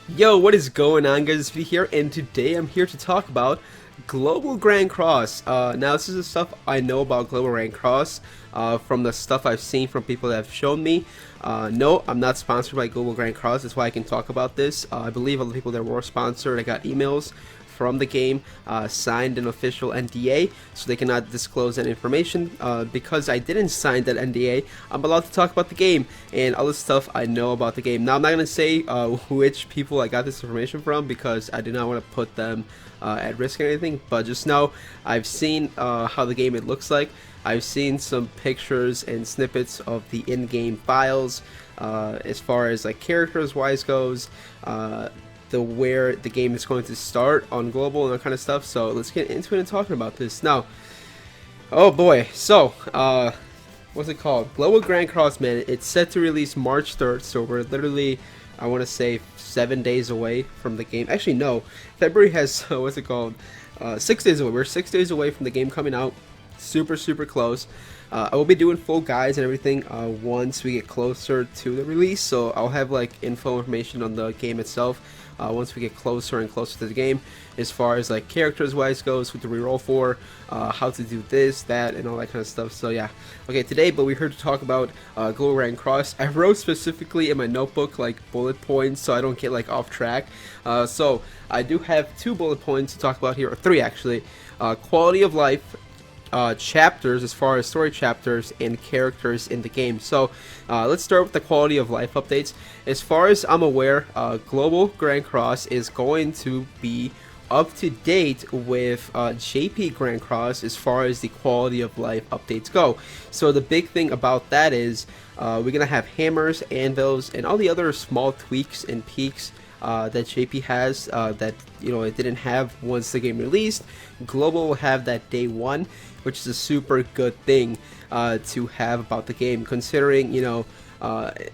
Yo, what is going on, guys? It's V here, and today I'm here to talk about Global Grand Cross. Now, this is the stuff I know about Global Grand Cross from the stuff I've seen from people that have shown me. No, I'm not sponsored by Global Grand Cross. That's why I can talk about this. I believe other people that were sponsored, I got emails from the game, signed an official NDA, so they cannot disclose that information. Because I didn't sign that NDA, I'm allowed to talk about the game and all the stuff I know about the game. Now, I'm not going to say which people I got this information from because I do not want to put them at risk or anything, but just know I've seen how the game it looks like. I've seen some pictures and snippets of the in-game files as far as like characters wise goes, where the game is going to start on global and that kind of stuff. So let's get into it and talking about this now. Oh boy, so what's it called? Global Grand Cross, man. It's set to release March 3rd, so we're literally, I want to say, 7 days away from the game. Actually, no, February has what's it called? 6 days away. We're 6 days away from the game coming out. Super close. I will be doing full guides and everything once we get closer to the release, so I'll have like information on the game itself once we get closer and closer to the game, as far as like characters wise goes, who to reroll for, how to do this, that, and all that kind of stuff. So yeah, okay, today, but we're here to talk about Global Grand Cross. I wrote specifically in my notebook like bullet points so I don't get like off track. So I do have 2 bullet points to talk about here, or 3 actually. Quality of life, chapters, as far as story chapters and characters in the game. So let's start with the quality of life updates. As far as I'm aware, Global Grand Cross is going to be up to date with JP Grand Cross as far as the quality of life updates go. So the big thing about that is we're gonna have hammers, anvils, and all the other small tweaks and peaks that JP has that it didn't have once the game released. Global will have that day one, which is a super good thing to have about the game, considering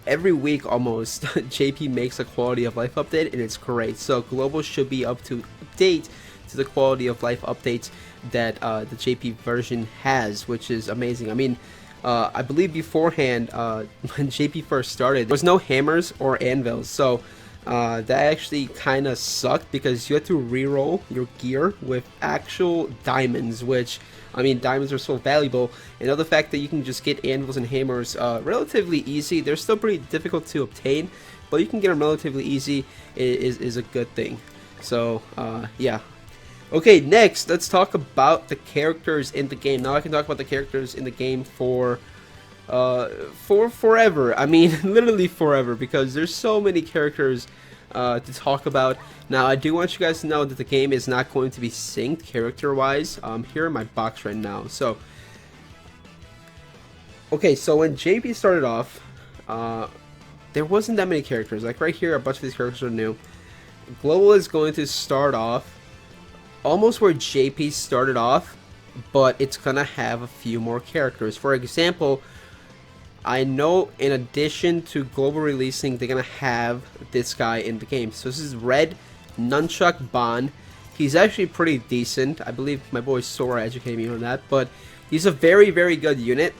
every week almost JP makes a quality of life update and it's great. So Global should be up to date to the quality of life updates that the JP version has, which is amazing. I mean, I believe beforehand when JP first started, there was no hammers or anvils, so that actually kind of sucked because you had to reroll your gear with actual diamonds, which, I mean, diamonds are so valuable. And the fact that you can just get anvils and hammers relatively easy. They're still pretty difficult to obtain, but you can get them relatively easy is a good thing. So yeah. Okay, next let's talk about the characters in the game. Now I can talk about the characters in the game for forever. I mean, literally forever, because there's so many characters to talk about. Now, I do want you guys to know that the game is not going to be synced character-wise. Here in my box right now. So, okay, so when JP started off, there wasn't that many characters. Like right here, a bunch of these characters are new. Global is going to start off almost where JP started off, but it's gonna have a few more characters. For example, I know in addition to Global releasing, they're gonna have this guy in the game. So this is Red Nunchuck Bond. He's actually pretty decent. I believe my boy Sora educated me on that, but he's a very good unit.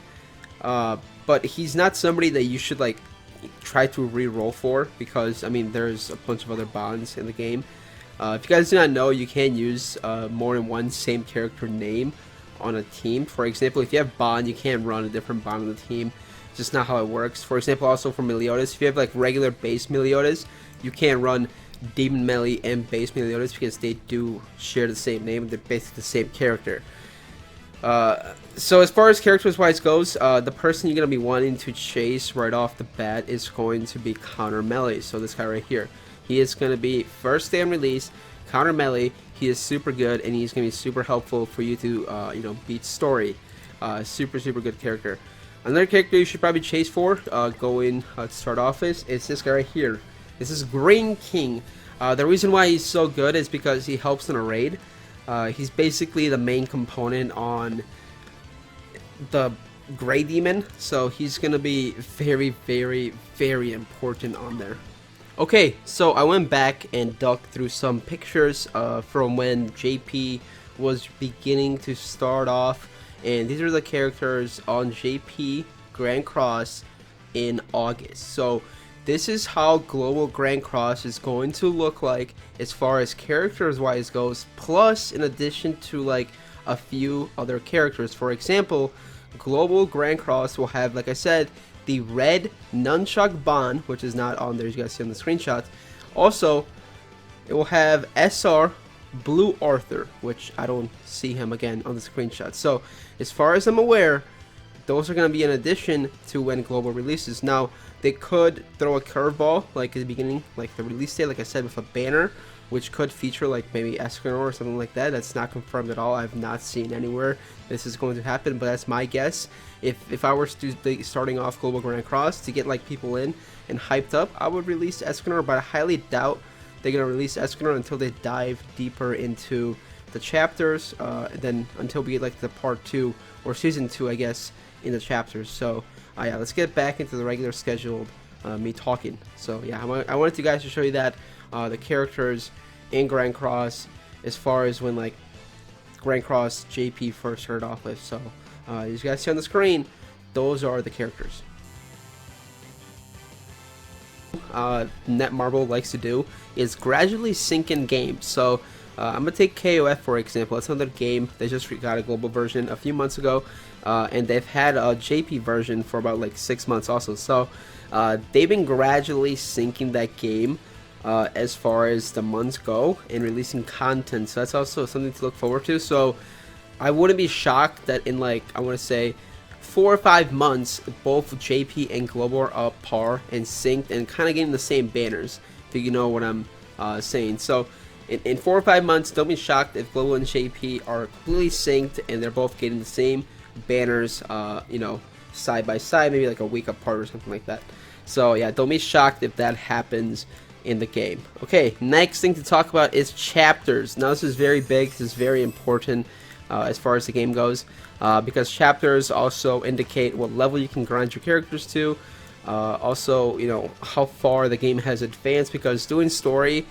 But he's not somebody that you should like try to re-roll for, because I mean there's a bunch of other bonds in the game. If you guys do not know, you can use more than one same character name on a team. For example, if you have Bond, you can't run a different Bond on the team. It's just not how it works. For example, also for Meliodas, if you have like regular base Meliodas, you can't run Demon Melee and base Meliodas because they do share the same name. They're basically the same character. So as far as characters wise goes, the person you're going to be wanting to chase right off the bat is going to be Counter Melee. So this guy right here. He is going to be first day on release, Counter Melee. He is super good, and he's going to be super helpful for you to beat story. Super good character. Another character you should probably chase for going to start off is this guy right here. This is Green King. The reason why he's so good is because he helps in a raid. He's basically the main component on the Grey Demon, so he's going to be very important on there. Okay, so I went back and dug through some pictures from when JP was beginning to start off, and these are the characters on JP Grand Cross in August. So this is how Global Grand Cross is going to look like as far as characters wise goes, plus in addition to like a few other characters. For example, Global Grand Cross will have, like I said, the red Nunchuck Ban, which is not on there, as you guys see on the screenshot. Also, it will have SR Blue Arthur, which I don't see him again on the screenshot. So as far as I'm aware, those are going to be in addition to when Global releases. Now, they could throw a curveball, like at the beginning, like the release date, like I said, with a banner, which could feature like maybe Escanor or something like that. That's not confirmed at all. I've not seen anywhere this is going to happen, but that's my guess. If I were to be starting off Global Grand Cross to get like people in and hyped up, I would release Escanor, but I highly doubt they're going to release Escanor until they dive deeper into the chapters, then until we get like the part 2 or season 2, I guess, in the chapters. So yeah, let's get back into the regular scheduled me talking. So yeah, I wanted you guys to show you that the characters in Grand Cross as far as when like Grand Cross JP first started off with. So as you guys see on the screen, those are the characters. Netmarble likes to do is gradually sync in games. So I'm gonna take KOF for example. That's another game. They just got a global version a few months ago, and they've had a JP version for about like 6 months also. So they've been gradually syncing that game as far as the months go and releasing content. So that's also something to look forward to. So I wouldn't be shocked that in like, I want to say 4 or 5 months, both JP and Global are up par and synced and kind of getting the same banners, if you know what I'm saying. So in 4 or 5 months, don't be shocked if Global and JP are completely synced and they're both getting the same banners, you know, side by side, maybe like a week apart or something like that. So yeah, don't be shocked if that happens in the game. Okay, next thing to talk about is chapters. Now this is very big, this is very important as far as the game goes, because chapters also indicate what level you can grind your characters to, also, you know, how far the game has advanced, because doing story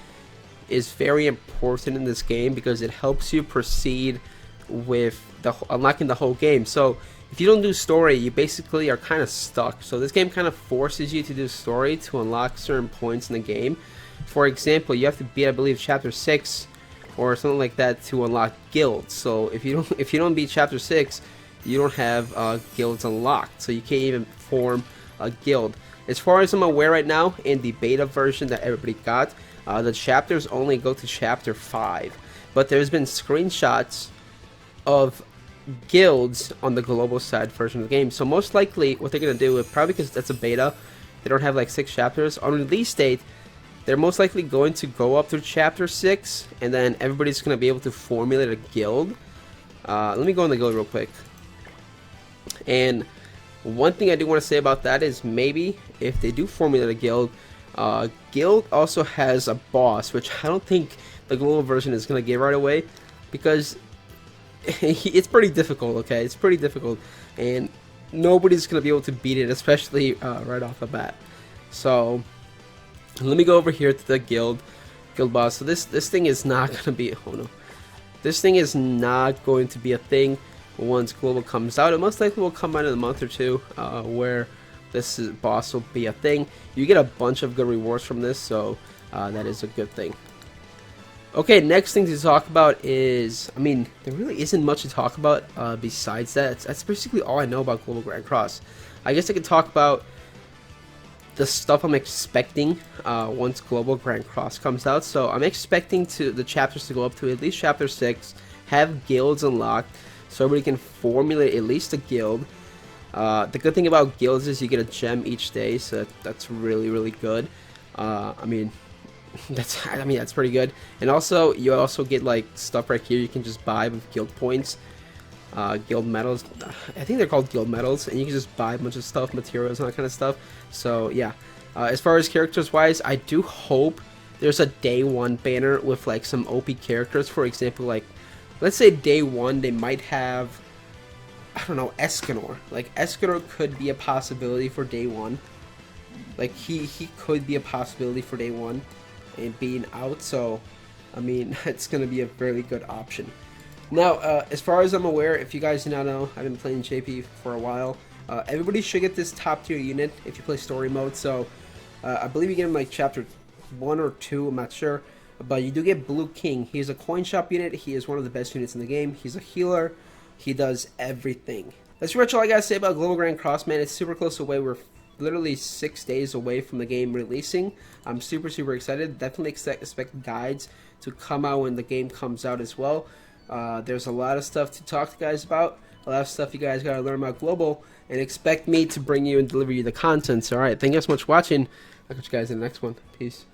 is very important in this game because it helps you proceed with unlocking the whole game. So if you don't do story, you basically are kind of stuck. So this game kind of forces you to do story to unlock certain points in the game. For example, you have to beat, I believe, chapter 6 or something like that to unlock guilds. So if you don't beat chapter 6, you don't have guilds unlocked. So you can't even form a guild. As far as I'm aware right now, in the beta version that everybody got, the chapters only go to chapter 5. But there's been screenshots of guilds on the global side version of the game. So most likely what they're going to do, probably because that's a beta, they don't have like 6 chapters. On release date, they're most likely going to go up to chapter 6, and then everybody's going to be able to formulate a guild. Let me go in the guild real quick. And one thing I do want to say about that is maybe if they do formulate a guild, guild also has a boss, which I don't think the global version is going to get right away, because it's pretty difficult. Okay, it's pretty difficult, and nobody's going to be able to beat it, especially right off the bat. So let me go over here to the guild boss. So this thing is not going to be, oh no, this thing is not going to be a thing once global comes out. It most likely will come out in a month or two, where this boss will be a thing. You get a bunch of good rewards from this, so that is a good thing. Okay, next thing to talk about is, I mean, there really isn't much to talk about besides that. That's basically all I know about Global Grand Cross. I guess I could talk about the stuff I'm expecting once Global Grand Cross comes out. So I'm expecting the chapters to go up to at least chapter 6, have guilds unlocked, so everybody can formulate at least a guild. The good thing about guilds is you get a gem each day, so that's really, really good. I mean, that's pretty good. And also, you also get like stuff right here you can just buy with guild points, guild medals. I think they're called guild medals, and you can just buy a bunch of stuff, materials, and that kind of stuff. So yeah, as far as characters wise, I do hope there's a day 1 banner with like some OP characters. For example, like let's say day 1 they might have, I don't know, Escanor. Like Escanor could be a possibility for day 1. Like he could be a possibility for day 1 and being out. So I mean, it's gonna be a very good option. Now, as far as I'm aware, if you guys do not know, I've been playing JP for a while. Everybody should get this top tier unit if you play story mode. So I believe you get him like chapter 1 or 2, I'm not sure. But you do get Blue King. He's a coin shop unit. He is one of the best units in the game. He's a healer. He does everything. That's pretty much all I gotta say about Global Grand Cross, man. It's super close away. We're literally 6 days away from the game releasing. I'm super excited. Definitely expect guides to come out when the game comes out as well. There's a lot of stuff to talk to guys about. A lot of stuff you guys gotta learn about Global, and expect me to bring you and deliver you the content. So, alright, thank you guys so much for watching. I'll catch you guys in the next one. Peace.